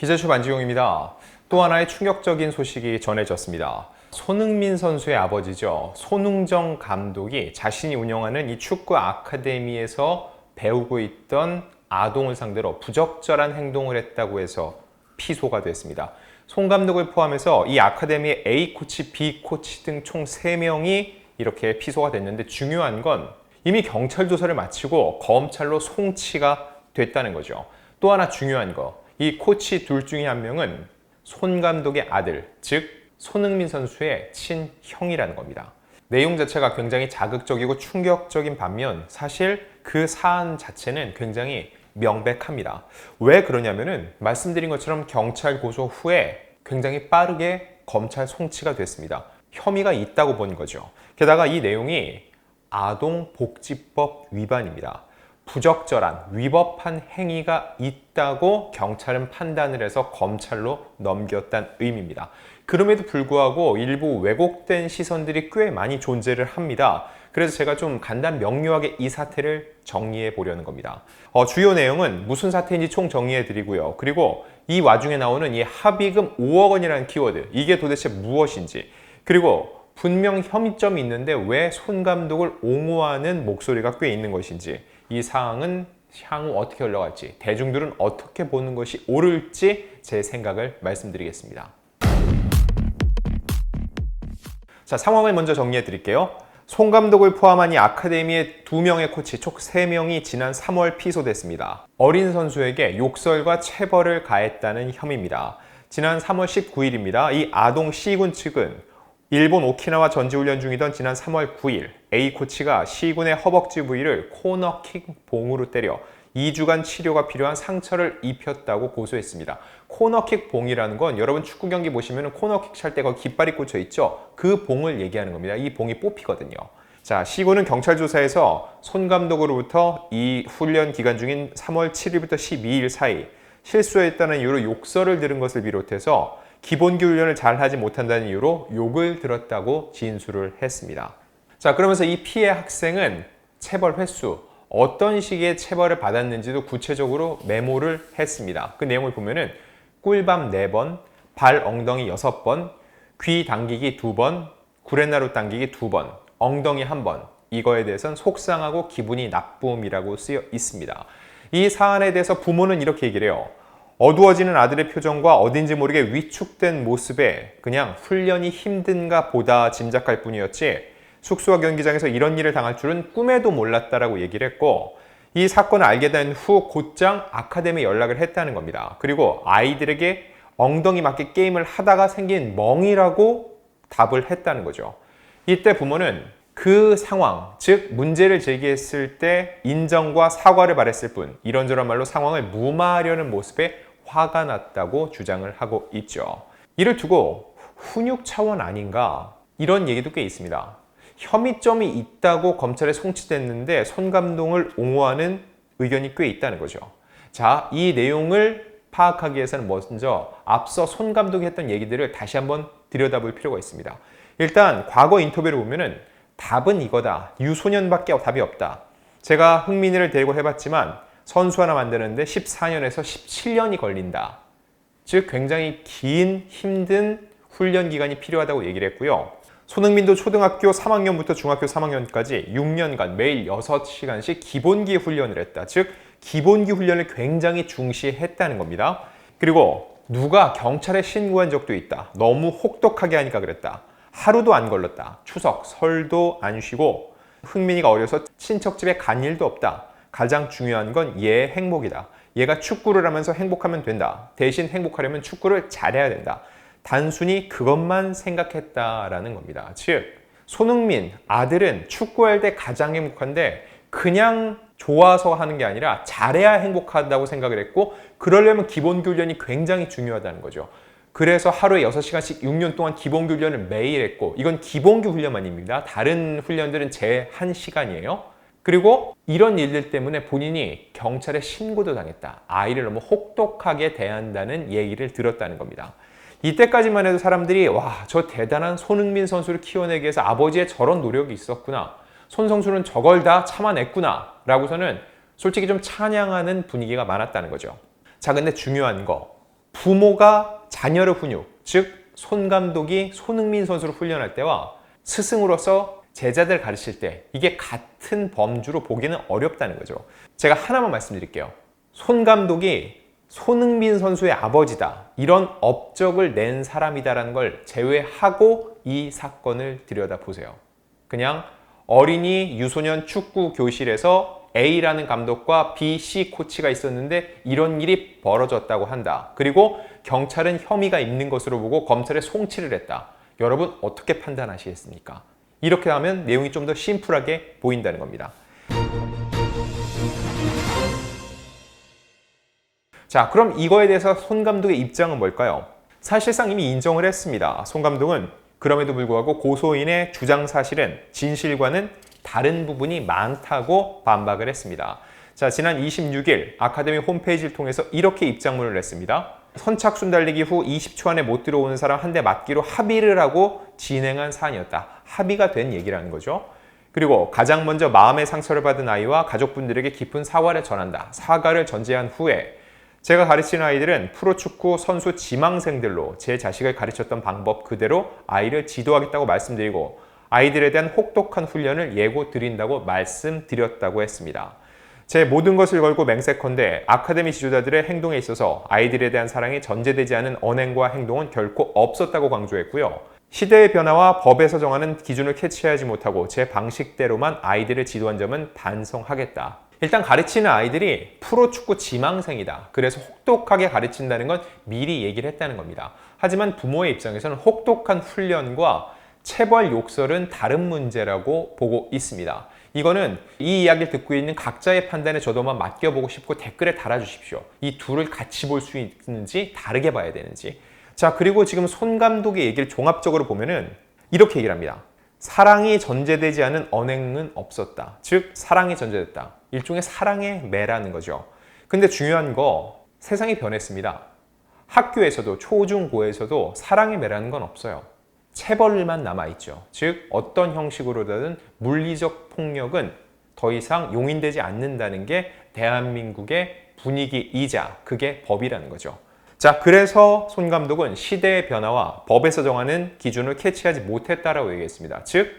기자슈 안지용입니다. 또 하나의 충격적인 소식이 전해졌습니다. 손흥민 선수의 아버지죠. 손흥정 감독이 자신이 운영하는 이 축구 아카데미에서 배우고 있던 아동을 상대로 부적절한 행동을 했다고 해서 피소가 됐습니다. 손 감독을 포함해서 이 아카데미의 A 코치, B 코치 등 총 3명이 이렇게 피소가 됐는데, 중요한 건 이미 경찰 조사를 마치고 검찰로 송치가 됐다는 거죠. 또 하나 중요한 거, 이 코치 둘 중에 한 명은 손 감독의 아들, 즉 손흥민 선수의 친형이라는 겁니다. 내용 자체가 굉장히 자극적이고 충격적인 반면 사실 그 사안 자체는 굉장히 명백합니다. 왜 그러냐면은 말씀드린 것처럼 경찰 고소 후에 굉장히 빠르게 검찰 송치가 됐습니다. 혐의가 있다고 본 거죠. 게다가 이 내용이 아동복지법 위반입니다. 부적절한 위법한 행위가 있다고 경찰은 판단을 해서 검찰로 넘겼다는 의미입니다. 그럼에도 불구하고 일부 왜곡된 시선들이 꽤 많이 존재를 합니다. 그래서 제가 좀 간단 명료하게 이 사태를 정리해 보려는 겁니다. 주요 내용은 무슨 사태인지 총 정리해 드리고요. 그리고 이 와중에 나오는 이 합의금 5억 원이라는 키워드, 이게 도대체 무엇인지, 그리고 분명 혐의점이 있는데 왜 손 감독을 옹호하는 목소리가 꽤 있는 것인지, 이 사항은 향후 어떻게 흘러갈지, 대중들은 어떻게 보는 것이 옳을지 제 생각을 말씀드리겠습니다. 자, 상황을 먼저 정리해 드릴게요. 손 감독을 포함한 이 아카데미의 2명의 코치, 총 3명이 지난 3월 피소됐습니다. 어린 선수에게 욕설과 체벌을 가했다는 혐의입니다. 지난 3월 19일입니다. 이 아동 C군 측은 일본 오키나와 전지훈련 중이던 지난 3월 9일 A 코치가 C군의 허벅지 부위를 코너킥 봉으로 때려 2주간 치료가 필요한 상처를 입혔다고 고소했습니다. 코너킥 봉이라는 건 여러분 축구 경기 보시면 코너킥 찰 때 거기 깃발이 꽂혀 있죠? 그 봉을 얘기하는 겁니다. 이 봉이 뽑히거든요. 자, C군은 경찰 조사에서 손 감독으로부터 이 훈련 기간 중인 3월 7일부터 12일 사이 실수했다는 이유로 욕설을 들은 것을 비롯해서 기본기 훈련을 잘 하지 못한다는 이유로 욕을 들었다고 진술을 했습니다. 자, 그러면서 이 피해 학생은 체벌 횟수, 어떤 식의 체벌을 받았는지도 구체적으로 메모를 했습니다. 그 내용을 보면은 꿀밤 4번, 발 엉덩이 6번, 귀 당기기 2번, 구레나루 당기기 2번, 엉덩이 1번. 이거에 대해서는 속상하고 기분이 나쁨이라고 쓰여 있습니다. 이 사안에 대해서 부모는 이렇게 얘기를 해요. 어두워지는 아들의 표정과 어딘지 모르게 위축된 모습에 그냥 훈련이 힘든가 보다 짐작할 뿐이었지 숙소와 경기장에서 이런 일을 당할 줄은 꿈에도 몰랐다라고 얘기를 했고, 이 사건을 알게 된 후 곧장 아카데미에 연락을 했다는 겁니다. 그리고 아이들에게 엉덩이 맞게 게임을 하다가 생긴 멍이라고 답을 했다는 거죠. 이때 부모는 그 상황, 즉 문제를 제기했을 때 인정과 사과를 바랬을 뿐 이런저런 말로 상황을 무마하려는 모습에 화가 났다고 주장을 하고 있죠. 이를 두고 훈육 차원 아닌가, 이런 얘기도 꽤 있습니다. 혐의점이 있다고 검찰에 송치됐는데 손 감독을 옹호하는 의견이 꽤 있다는 거죠. 자, 이 내용을 파악하기 위해서는 먼저 앞서 손 감독이 했던 얘기들을 다시 한번 들여다볼 필요가 있습니다. 일단 과거 인터뷰를 보면은 답은 이거다, 유소년밖에 답이 없다. 제가 흥민이를 데리고 해봤지만 선수 하나 만드는데 14년에서 17년이 걸린다. 즉 굉장히 긴 힘든 훈련 기간이 필요하다고 얘기를 했고요. 손흥민도 초등학교 3학년부터 중학교 3학년까지 6년간 매일 6시간씩 기본기 훈련을 했다. 즉 기본기 훈련을 굉장히 중시했다는 겁니다. 그리고 누가 경찰에 신고한 적도 있다. 너무 혹독하게 하니까 그랬다. 하루도 안 걸렸다. 추석, 설도 안 쉬고 흥민이가 어려서 친척 집에 간 일도 없다. 가장 중요한 건 얘의 행복이다. 얘가 축구를 하면서 행복하면 된다. 대신 행복하려면 축구를 잘해야 된다. 단순히 그것만 생각했다라는 겁니다. 즉 손흥민 아들은 축구할 때 가장 행복한데 그냥 좋아서 하는 게 아니라 잘해야 행복하다고 생각을 했고, 그러려면 기본기 훈련이 굉장히 중요하다는 거죠. 그래서 하루에 6시간씩 6년 동안 기본기 훈련을 매일 했고, 이건 기본기 훈련만입니다. 다른 훈련들은 제한 시간이에요. 그리고 이런 일들 때문에 본인이 경찰에 신고도 당했다. 아이를 너무 혹독하게 대한다는 얘기를 들었다는 겁니다. 이때까지만 해도 사람들이 와, 저 대단한 손흥민 선수를 키워내기 위해서 아버지의 저런 노력이 있었구나. 손 선수는 저걸 다 참아냈구나. 라고서는 솔직히 좀 찬양하는 분위기가 많았다는 거죠. 자, 근데 중요한 거. 부모가 자녀를 훈육, 즉 손 감독이 손흥민 선수를 훈련할 때와 스승으로서 제자들 가르칠 때 이게 같은 범주로 보기는 어렵다는 거죠. 제가 하나만 말씀드릴게요. 손 감독이 손흥민 선수의 아버지다, 이런 업적을 낸 사람이다라는 걸 제외하고 이 사건을 들여다보세요. 그냥 어린이 유소년 축구 교실에서 A라는 감독과 B, C 코치가 있었는데 이런 일이 벌어졌다고 한다. 그리고 경찰은 혐의가 있는 것으로 보고 검찰에 송치를 했다. 여러분 어떻게 판단하시겠습니까? 이렇게 하면 내용이 좀 더 심플하게 보인다는 겁니다. 자, 그럼 이거에 대해서 손 감독의 입장은 뭘까요? 사실상 이미 인정을 했습니다. 손 감독은 그럼에도 불구하고 고소인의 주장 사실은 진실과는 다른 부분이 많다고 반박을 했습니다. 자, 지난 26일 아카데미 홈페이지를 통해서 이렇게 입장문을 냈습니다. 선착순 달리기 후 20초 안에 못 들어오는 사람 한 대 맞기로 합의를 하고 진행한 사안이었다. 합의가 된 얘기라는 거죠. 그리고 가장 먼저 마음의 상처를 받은 아이와 가족분들에게 깊은 사과를 전한다. 사과를 전제한 후에 제가 가르치는 아이들은 프로축구 선수 지망생들로 제 자식을 가르쳤던 방법 그대로 아이를 지도하겠다고 말씀드리고 아이들에 대한 혹독한 훈련을 예고 드린다고 말씀드렸다고 했습니다. 제 모든 것을 걸고 맹세컨대 아카데미 지도자들의 행동에 있어서 아이들에 대한 사랑이 전제되지 않은 언행과 행동은 결코 없었다고 강조했고요. 시대의 변화와 법에서 정하는 기준을 캐치하지 못하고 제 방식대로만 아이들을 지도한 점은 반성하겠다. 일단 가르치는 아이들이 프로축구 지망생이다. 그래서 혹독하게 가르친다는 건 미리 얘기를 했다는 겁니다. 하지만 부모의 입장에서는 혹독한 훈련과 체벌 욕설은 다른 문제라고 보고 있습니다. 이거는 이 이야기를 듣고 있는 각자의 판단에 저도 한번 맡겨보고 싶고 댓글에 달아주십시오. 이 둘을 같이 볼 수 있는지 다르게 봐야 되는지. 자, 그리고 지금 손 감독의 얘기를 종합적으로 보면은 이렇게 얘기를 합니다. 사랑이 전제되지 않은 언행은 없었다. 즉 사랑이 전제됐다. 일종의 사랑의 매라는 거죠. 근데 중요한 거 세상이 변했습니다. 학교에서도 초중고에서도 사랑의 매라는 건 없어요. 체벌만 남아있죠. 즉 어떤 형식으로든 물리적 폭력은 더 이상 용인되지 않는다는 게 대한민국의 분위기이자 그게 법이라는 거죠. 자, 그래서 손 감독은 시대의 변화와 법에서 정하는 기준을 캐치하지 못했다라고 얘기했습니다. 즉,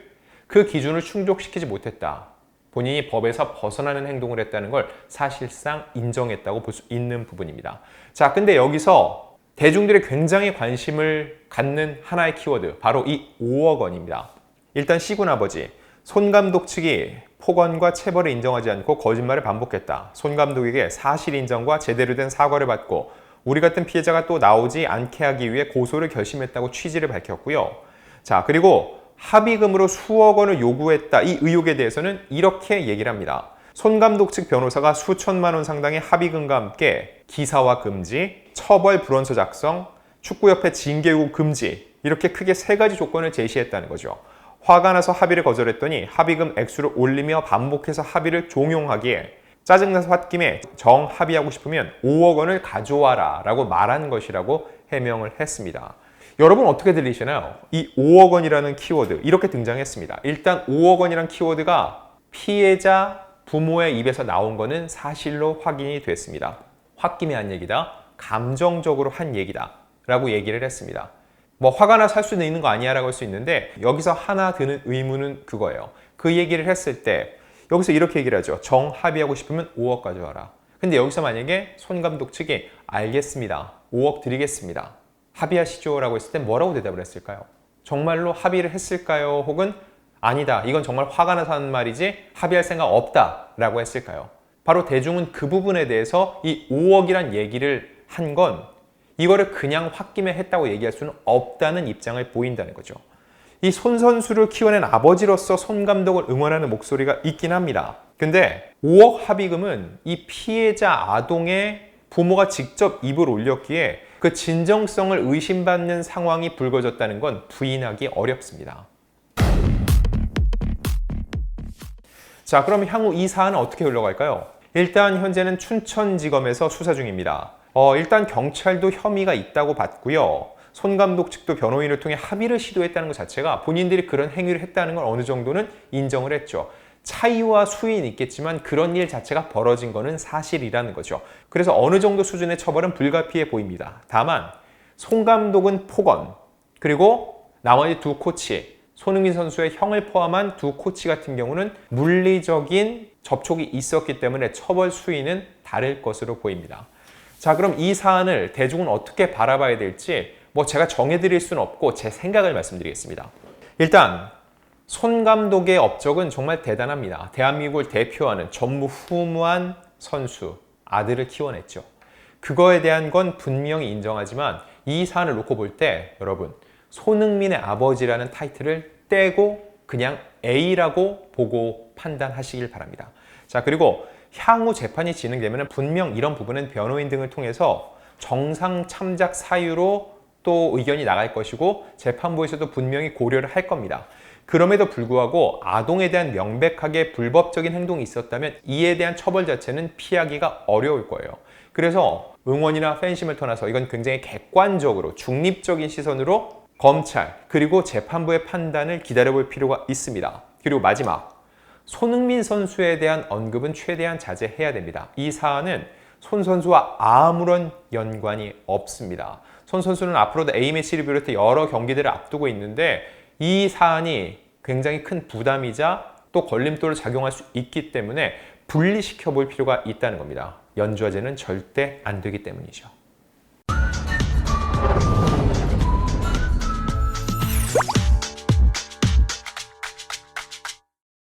그 기준을 충족시키지 못했다. 본인이 법에서 벗어나는 행동을 했다는 걸 사실상 인정했다고 볼 수 있는 부분입니다. 자, 근데 여기서 대중들이 굉장히 관심을 갖는 하나의 키워드, 바로 이 5억 원입니다. 일단 시군 아버지, 손 감독 측이 폭언과 체벌을 인정하지 않고 거짓말을 반복했다. 손 감독에게 사실 인정과 제대로 된 사과를 받고 우리 같은 피해자가 또 나오지 않게 하기 위해 고소를 결심했다고 취지를 밝혔고요. 자, 그리고 합의금으로 수억 원을 요구했다. 이 의혹에 대해서는 이렇게 얘기를 합니다. 손 감독 측 변호사가 수천만 원 상당의 합의금과 함께 기사화 금지, 처벌 불원서 작성, 축구협회 징계 요구 금지 이렇게 크게 3가지 조건을 제시했다는 거죠. 화가 나서 합의를 거절했더니 합의금 액수를 올리며 반복해서 합의를 종용하기에 짜증나서 홧김에 정합의하고 싶으면 5억 원을 가져와라 라고 말한 것이라고 해명을 했습니다. 여러분 어떻게 들리시나요? 이 5억 원이라는 키워드 이렇게 등장했습니다. 일단 5억 원이라는 키워드가 피해자 부모의 입에서 나온 거는 사실로 확인이 됐습니다. 홧김에 한 얘기다. 감정적으로 한 얘기다. 라고 얘기를 했습니다. 뭐 화가 나서 할 수는 있는 거 아니야 라고 할 수 있는데 여기서 하나 드는 의문은 그거예요. 그 얘기를 했을 때 여기서 이렇게 얘기를 하죠. 정합의하고 싶으면 5억 가져와라. 근데 여기서 만약에 손 감독 측이 알겠습니다. 5억 드리겠습니다. 합의하시죠 라고 했을 때 뭐라고 대답을 했을까요? 정말로 합의를 했을까요? 혹은 아니다. 이건 정말 화가 나서 하는 말이지 합의할 생각 없다 라고 했을까요? 바로 대중은 그 부분에 대해서 이 5억이란 얘기를 한 건 이거를 그냥 홧김에 했다고 얘기할 수는 없다는 입장을 보인다는 거죠. 이 손 선수를 키워낸 아버지로서 손 감독을 응원하는 목소리가 있긴 합니다. 근데 5억 합의금은 이 피해자 아동의 부모가 직접 입을 올렸기에 그 진정성을 의심받는 상황이 불거졌다는 건 부인하기 어렵습니다. 자, 그럼 향후 이 사안은 어떻게 흘러갈까요? 일단 현재는 춘천지검에서 수사 중입니다. 일단 경찰도 혐의가 있다고 봤고요. 손 감독 측도 변호인을 통해 합의를 시도했다는 것 자체가 본인들이 그런 행위를 했다는 걸 어느 정도는 인정을 했죠. 차이와 수위는 있겠지만 그런 일 자체가 벌어진 거는 사실이라는 거죠. 그래서 어느 정도 수준의 처벌은 불가피해 보입니다. 다만 송 감독은 폭언, 그리고 나머지 두 코치, 손흥민 선수의 형을 포함한 두 코치 같은 경우는 물리적인 접촉이 있었기 때문에 처벌 수위는 다를 것으로 보입니다. 자, 그럼 이 사안을 대중은 어떻게 바라봐야 될지 제가 정해드릴 수는 없고 제 생각을 말씀드리겠습니다. 일단 손 감독의 업적은 정말 대단합니다. 대한민국을 대표하는 전무후무한 선수, 아들을 키워냈죠. 그거에 대한 건 분명히 인정하지만 이 사안을 놓고 볼 때 여러분, 손흥민의 아버지라는 타이틀을 떼고 그냥 A라고 보고 판단하시길 바랍니다. 자, 그리고 향후 재판이 진행되면 분명 이런 부분은 변호인 등을 통해서 정상 참작 사유로 또 의견이 나갈 것이고 재판부에서도 분명히 고려를 할 겁니다. 그럼에도 불구하고 아동에 대한 명백하게 불법적인 행동이 있었다면 이에 대한 처벌 자체는 피하기가 어려울 거예요. 그래서 응원이나 팬심을 떠나서 이건 굉장히 객관적으로 중립적인 시선으로 검찰 그리고 재판부의 판단을 기다려볼 필요가 있습니다. 그리고 마지막, 손흥민 선수에 대한 언급은 최대한 자제해야 됩니다. 이 사안은 손 선수와 아무런 연관이 없습니다. 손 선수는 앞으로도 A매치를 비롯해 여러 경기들을 앞두고 있는데 이 사안이 굉장히 큰 부담이자 또 걸림돌을 작용할 수 있기 때문에 분리시켜 볼 필요가 있다는 겁니다. 연좌제는 절대 안 되기 때문이죠.